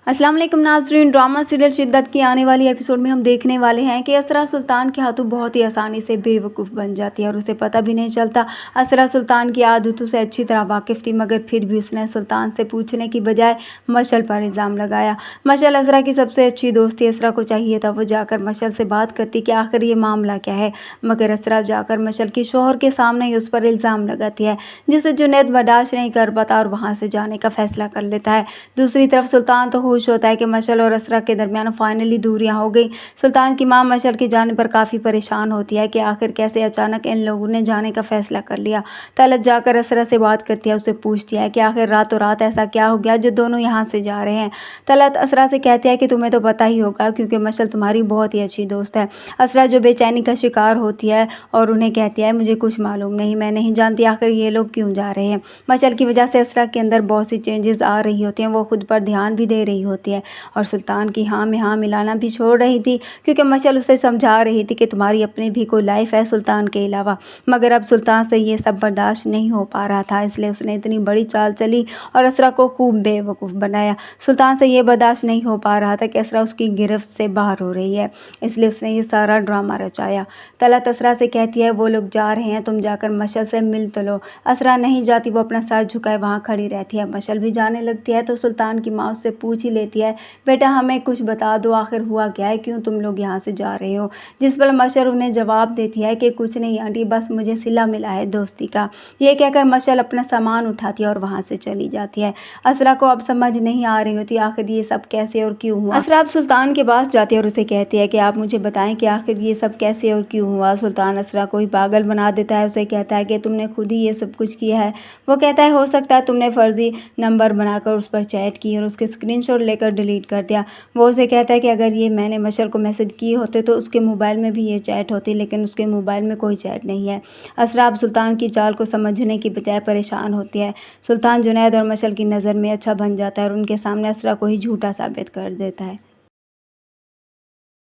अस्सलाम वालेकुम नाज़रीन, ड्रामा सीरियल शिद्दत की आने वाली एपिसोड में हम देखने वाले हैं कि असरा सुल्तान के हाथों बहुत ही आसानी से बेवकूफ़ बन जाती है और उसे पता भी नहीं चलता। असरा सुल्तान की आदतों से अच्छी तरह वाकिफ़ थी, मगर फिर भी उसने सुल्तान से पूछने की बजाय मशल पर इल्ज़ाम लगाया। मशल असरा की सबसे अच्छी दोस्त थी। असरा को चाहिए था वो जाकर मशल से बात करती कि आखिर ये मामला क्या है, मगर असरा जाकर मशल के शौहर के सामने ही उस पर इल्ज़ाम लगाती है, जिसे जुनैद बर्दाश्त नहीं कर पाता और वहाँ से जाने का फ़ैसला कर लेता है। दूसरी तरफ सुल्तान तो खुश होता है कि मशल और असरा के दरमियान फाइनली दूरियां हो गई। सुल्तान की मां मशल के जाने पर काफ़ी परेशान होती है कि आखिर कैसे अचानक इन लोगों ने जाने का फ़ैसला कर लिया। तलत जाकर असरा से बात करती है, उससे पूछती है कि आखिर रातों रात ऐसा क्या हो गया जो दोनों यहाँ से जा रहे हैं। तलत असरा से कहती है कि तुम्हें तो पता ही होगा, क्योंकि मशल तुम्हारी बहुत ही अच्छी दोस्त है। असरा जो बेचैनी का शिकार होती है और उन्हें कहती है, मुझे कुछ मालूम नहीं, मैं नहीं जानती आखिर ये लोग क्यों जा रहे हैं। मशल की वजह से असरा के अंदर बहुत सी चेंजेस आ रही होती हैं, वो खुद पर ध्यान भी दे रही होती है और सुल्तान की हाँ में हाँ मिलाना भी छोड़ रही थी, क्योंकि मशल उसे समझा रही थी कि तुम्हारी अपनी भी कोई लाइफ है सुल्तान के अलावा। मगर अब सुल्तान से ये सब बर्दाश्त नहीं हो पा रहा था, इसलिए उसने इतनी बड़ी चाल चली और असरा को खूब बेवकूफ़ बनाया। सुल्तान से ये बर्दाश्त नहीं हो पा रहा था कि असरा उसकी गिरफ्त से बाहर हो रही है, इसलिए उसने ये सारा ड्रामा रचाया। तलत असरा से कहती है, वो लोग जा रहे हैं, तुम जाकर मशल से मिल तो लो। असरा नहीं जाती, वो अपना सर झुकाए वहाँ खड़ी रहती है। मशल भी जाने लगती है तो सुल्तान की माँ उससे पूछ ही लेती है, बेटा हमें कुछ बता दो, आखिर हुआ क्या है, क्यों तुम लोग यहाँ से जा रहे हो। जिस पर मशल उन्हें जवाब देती है कि कुछ नहीं आंटी, बस मुझे सिला मिला है दोस्ती का। ये कहकर मशल अपना सामान उठाती है और वहाँ से चली जाती है। असरा को अब समझ नहीं आ रही होती आखिर ये सब कैसे और क्यों हुआ। असरा अब सुल्तान के पास जाती है और उसे कहती है कि आप मुझे बताएं कि आखिर ये सब कैसे और क्यों हुआ। सुल्तान असरा को ही पागल बना देता है, उसे कहता है कि तुमने खुद ही ये सब कुछ किया है। वो कहता है, हो सकता है तुमने फर्जी नंबर बनाकर उस पर चैट की और उसके स्क्रीनशॉट लेकर डिलीट कर दिया। वो उसे कहता है कि अगर ये मैंने मशल को मैसेज किए होते तो उसके मोबाइल में भी ये चैट होती, लेकिन उसके मोबाइल में कोई चैट नहीं है। असरा अब सुल्तान की चाल को समझने की बजाय परेशान होती है। सुल्तान जुनैद और मशल की नज़र में अच्छा बन जाता है और उनके सामने असरा को ही झूठा साबित कर देता है।